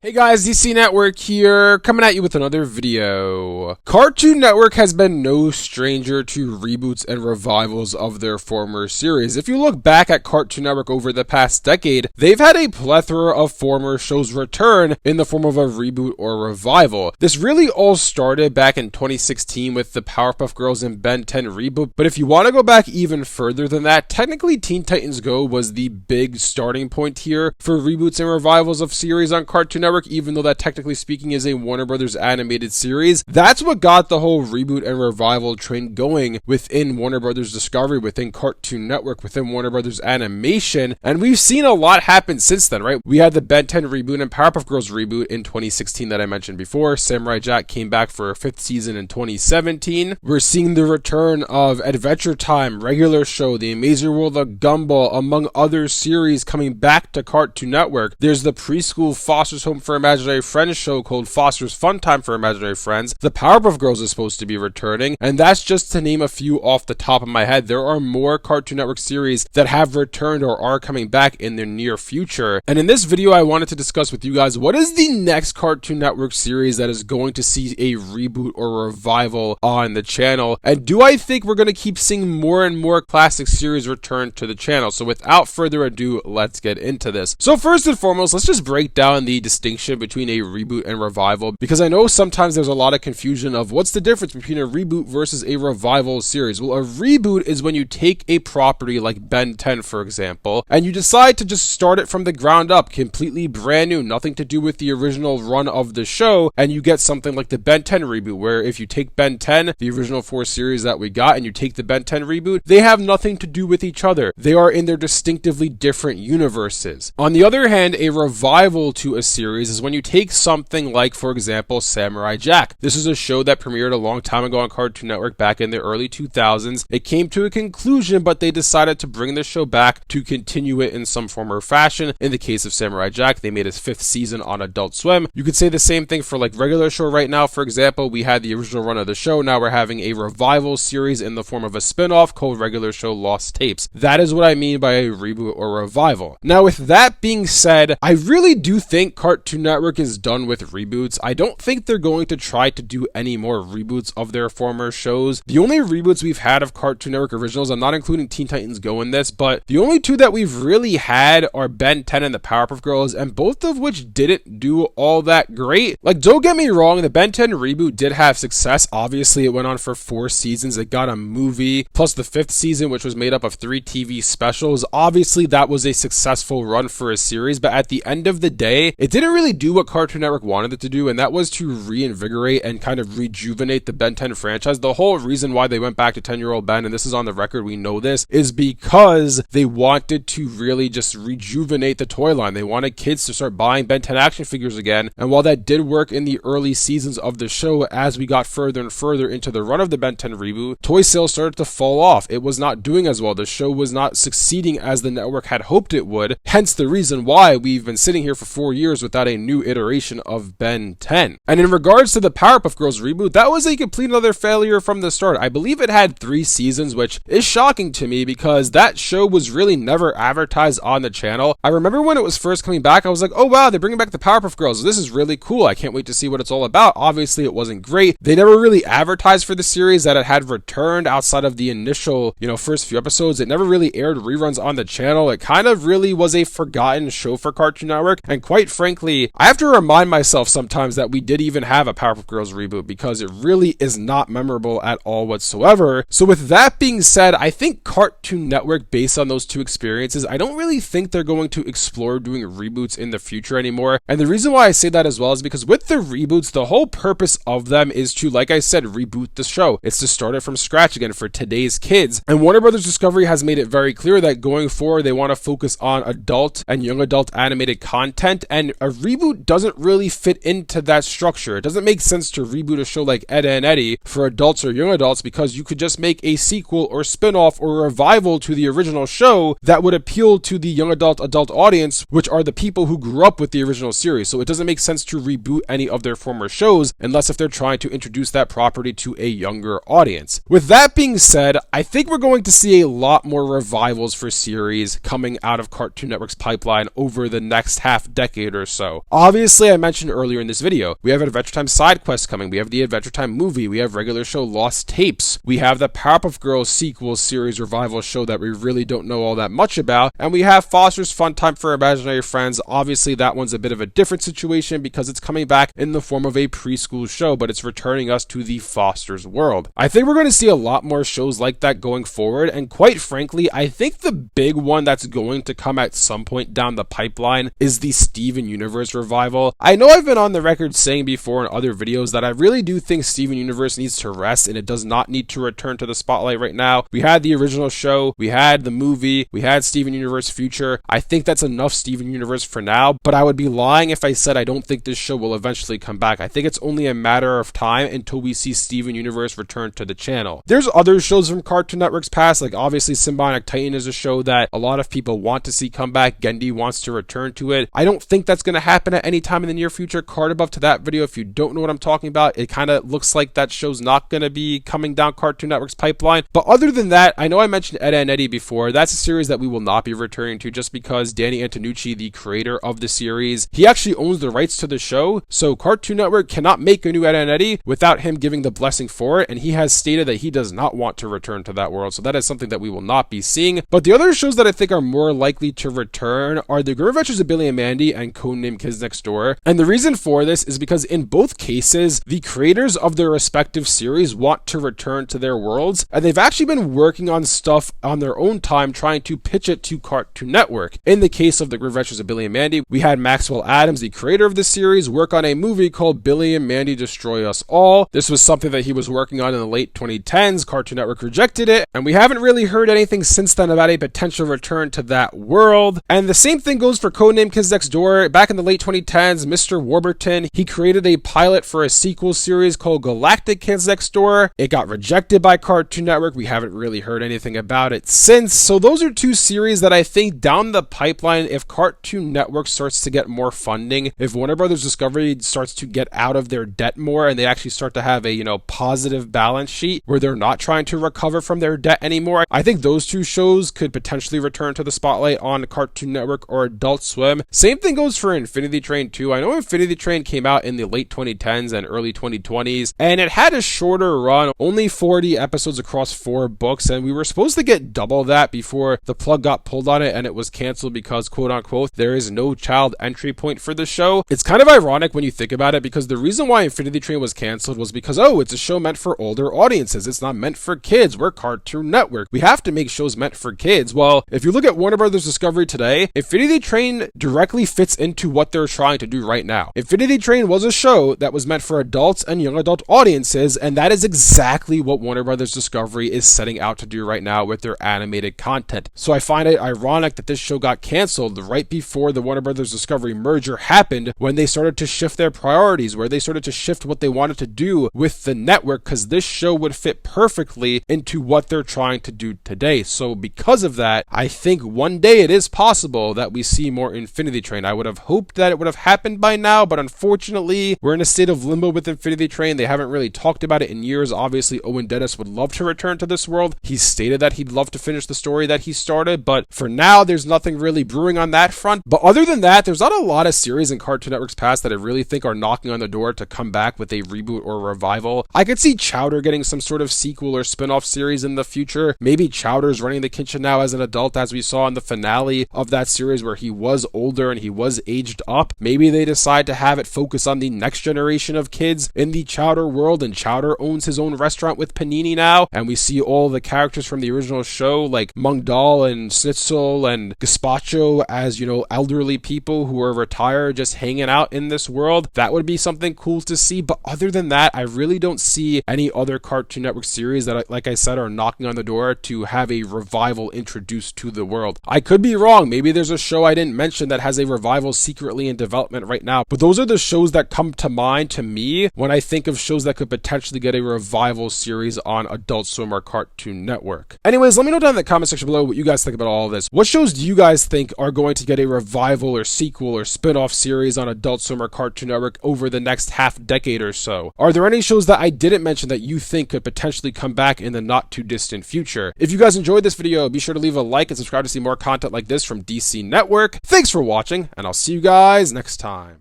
Hey guys, DC Network here, coming at you with another video. Cartoon Network has been no stranger to reboots and revivals of their former series. If you look back at Cartoon Network over the past decade, they've had a plethora of former shows return in the form of a reboot or revival. This really all started back in 2016 with the Powerpuff Girls and Ben 10 reboot, but if you want to go back even further than that, technically Teen Titans Go was the big starting point here for reboots and revivals of series on Cartoon Network, even though that technically speaking is a Warner Brothers animated series. That's what got the whole reboot and revival trend going within Warner Brothers Discovery, within Cartoon Network, within Warner Brothers Animation, and we've seen a lot happen since then, right? We had the Ben 10 reboot and Powerpuff Girls reboot in 2016 that I mentioned before. Samurai Jack came back for a 5th season in 2017. We're seeing the return of Adventure Time, Regular Show, The Amazing World of Gumball, among other series coming back to Cartoon Network. There's the preschool Foster's Home for Imaginary Friends show called Foster's Fun Time for Imaginary Friends. The Powerpuff Girls is supposed to be returning, and that's just to name a few off the top of my head. There are more Cartoon Network series that have returned or are coming back in the near future. And in this video, I wanted to discuss with you guys, what is the next Cartoon Network series that is going to see a reboot or revival on the channel? And do I think we're going to keep seeing more and more classic series return to the channel? So without further ado, let's get into this. So first and foremost, let's just break down the distinction between a reboot and revival, because I know sometimes there's a lot of confusion of what's the difference between a reboot versus a revival series. Well, a reboot is when you take a property like Ben 10, for example, and you decide to just start it from the ground up, completely brand new, nothing to do with the original run of the show, and you get something like the Ben 10 reboot, where if you take Ben 10, the original 4 series that we got, and you take the Ben 10 reboot, they have nothing to do with each other. They are in their distinctively different universes. On the other hand, a revival to a series is when you take something like, for example, Samurai Jack. This is a show that premiered a long time ago on Cartoon Network back in the early 2000s. It came to a conclusion, but they decided to bring the show back to continue it in some form or fashion. In the case of Samurai Jack, they made his 5th season on Adult Swim. You could say the same thing for like Regular Show right now. For example, we had the original run of the show. Now we're having a revival series in the form of a spin-off called Regular Show Lost Tapes. That is what I mean by a reboot or revival. Now, with that being said, I really do think Cartoon Network is done with reboots. I don't think they're going to try to do any more reboots of their former shows. The only reboots we've had of Cartoon Network originals, I'm not including Teen Titans Go in this, but the only two that we've really had are Ben 10 and the Powerpuff Girls, and both of which didn't do all that great. Like, don't get me wrong, the Ben 10 reboot did have success. Obviously, it went on for 4 seasons. It got a movie, plus the 5th season, which was made up of 3 TV specials. Obviously, that was a successful run for a series, but at the end of the day, it didn't really do what Cartoon Network wanted it to do, and that was to reinvigorate and kind of rejuvenate the Ben 10 franchise. The whole reason why they went back to 10-year-old Ben, and this is on the record, we know this, is because they wanted to really just rejuvenate the toy line. They wanted kids to start buying Ben 10 action figures again, and while that did work in the early seasons of the show, as we got further and further into the run of the Ben 10 reboot, toy sales started to fall off. It was not doing as well. The show was not succeeding as the network had hoped it would, hence the reason why we've been sitting here for 4 years without a new iteration of Ben 10. And in regards to the Powerpuff Girls reboot, that was a complete other failure from the start. I believe it had 3 seasons, which is shocking to me because that show was really never advertised on the channel. I remember when it was first coming back, I was like, oh wow, they're bringing back the Powerpuff Girls. This is really cool. I can't wait to see what it's all about. Obviously, it wasn't great. They never really advertised for the series that it had returned outside of the initial, first few episodes. It never really aired reruns on the channel. It kind of really was a forgotten show for Cartoon Network. And quite frankly, I have to remind myself sometimes that we did even have a Powerpuff Girls reboot because it really is not memorable at all whatsoever. So with that being said, I think Cartoon Network, based on those 2 experiences, I don't really think they're going to explore doing reboots in the future anymore. And the reason why I say that as well is because with the reboots, the whole purpose of them is to, like I said, reboot the show. It's to start it from scratch again for today's kids. And Warner Brothers Discovery has made it very clear that going forward, they want to focus on adult and young adult animated content, and a reboot doesn't really fit into that structure. It doesn't make sense to reboot a show like Ed, Edd n Eddy for adults or young adults because you could just make a sequel or spin-off or revival to the original show that would appeal to the young adult audience, which are the people who grew up with the original series. So it doesn't make sense to reboot any of their former shows unless if they're trying to introduce that property to a younger audience. With that being said, I think we're going to see a lot more revivals for series coming out of Cartoon Network's pipeline over the next half decade or so. so. Obviously, I mentioned earlier in this video, we have Adventure Time side quest coming, we have the Adventure Time movie, we have regular show Lost Tapes, we have the Powerpuff Girls sequel series revival show that we really don't know all that much about, and we have Foster's Fun Time for Imaginary Friends. Obviously, that one's a bit of a different situation because it's coming back in the form of a preschool show, but it's returning us to the Foster's world. I think we're going to see a lot more shows like that going forward, and quite frankly, I think the big one that's going to come at some point down the pipeline is the Steven Universe revival. I know I've been on the record saying before in other videos that I really do think Steven Universe needs to rest and it does not need to return to the spotlight right now. We had the original show, we had the movie, we had Steven Universe Future. I think that's enough Steven Universe for now, but I would be lying if I said I don't think this show will eventually come back. I think it's only a matter of time until we see Steven Universe return to the channel. There's other shows from Cartoon Network's past, like obviously Symbiotic Titan is a show that a lot of people want to see come back. Gendy wants to return to it. I don't think that's going to happen at any time in the near future. Card above to that video if you don't know what I'm talking about. It kind of looks like that show's not going to be coming down Cartoon Network's pipeline. But other than that, I know I mentioned Ed, Edd n Eddy before. That's a series that we will not be returning to just because Danny Antonucci, the creator of the series, he actually owns the rights to the show. So Cartoon Network cannot make a new Ed, Edd n Eddy without him giving the blessing for it. And he has stated that he does not want to return to that world. So that is something that we will not be seeing. But the other shows that I think are more likely to return are The Grim Adventures of Billy and Mandy and Codename Kids Next Door. And the reason for this is because in both cases, the creators of their respective series want to return to their worlds, and they've actually been working on stuff on their own time trying to pitch it to Cartoon Network. In the case of The Grim Adventures of Billy and Mandy, we had Maxwell Adams, the creator of the series, work on a movie called Billy and Mandy Destroy Us All. This was something that he was working on in the late 2010s. Cartoon Network rejected it, and we haven't really heard anything since then about a potential return to that world. And the same thing goes for Codename Kids Next Door. Back in the late 2010s, Mr. Warburton, he created a pilot for a sequel series called Galactic Kids Next Door. It got rejected by Cartoon Network. We haven't really heard anything about it since. So those are two series that I think down the pipeline, if Cartoon Network starts to get more funding, if Warner Brothers Discovery starts to get out of their debt more and they actually start to have a, positive balance sheet where they're not trying to recover from their debt anymore, I think those two shows could potentially return to the spotlight on Cartoon Network or Adult Swim. Same thing goes for Infinity Train too. I know Infinity Train came out in the late 2010s and early 2020s, and it had a shorter run, only 40 episodes across 4 books, and we were supposed to get double that before the plug got pulled on it and it was canceled because, quote unquote, there is no child entry point for the show. It's kind of ironic when you think about it, because the reason why Infinity Train was canceled was because, it's a show meant for older audiences. It's not meant for kids. We're Cartoon Network. We have to make shows meant for kids. Well, if you look at Warner Brothers Discovery today, Infinity Train directly fits into what they're trying to do right now. Infinity Train was a show that was meant for adults and young adult audiences, and that is exactly what Warner Brothers Discovery is setting out to do right now with their animated content. So I find it ironic that this show got canceled right before the Warner Brothers Discovery merger happened, when they started to shift their priorities, where they started to shift what they wanted to do with the network, because this show would fit perfectly into what they're trying to do today. So because of that, I think one day it is possible that we see more Infinity Train. I would have hoped that it would have happened by now, but unfortunately, we're in a state of limbo with Infinity Train. They haven't really talked about it in years. Obviously, Owen Dennis would love to return to this world. He stated that he'd love to finish the story that he started, but for now, there's nothing really brewing on that front. But other than that, there's not a lot of series in Cartoon Network's past that I really think are knocking on the door to come back with a reboot or revival. I could see Chowder getting some sort of sequel or spin-off series in the future. Maybe Chowder's running the kitchen now as an adult, as we saw in the finale of that series where he was older and he was aged up. Maybe they decide to have it focus on the next generation of kids in the Chowder world, and Chowder owns his own restaurant with Panini now, and we see all the characters from the original show like Mung Dahl and Schnitzel and Gazpacho as, elderly people who are retired just hanging out in this world. That would be something cool to see. But other than that, I really don't see any other Cartoon Network series that, like I said, are knocking on the door to have a revival introduced to the world. I could be wrong. Maybe there's a show I didn't mention that has a revival secretly in development right now. But those are the shows that come to mind to me when I think of shows that could potentially get a revival series on Adult Swim or Cartoon Network. Anyways, let me know down in the comment section below what you guys think about all of this. What shows do you guys think are going to get a revival or sequel or spin-off series on Adult Swim or Cartoon Network over the next half decade or so? Are there any shows that I didn't mention that you think could potentially come back in the not too distant future? If you guys enjoyed this video, be sure to leave a like and subscribe to see more content like this from DC Network. Thanks for watching, and I'll see you guys guys next time.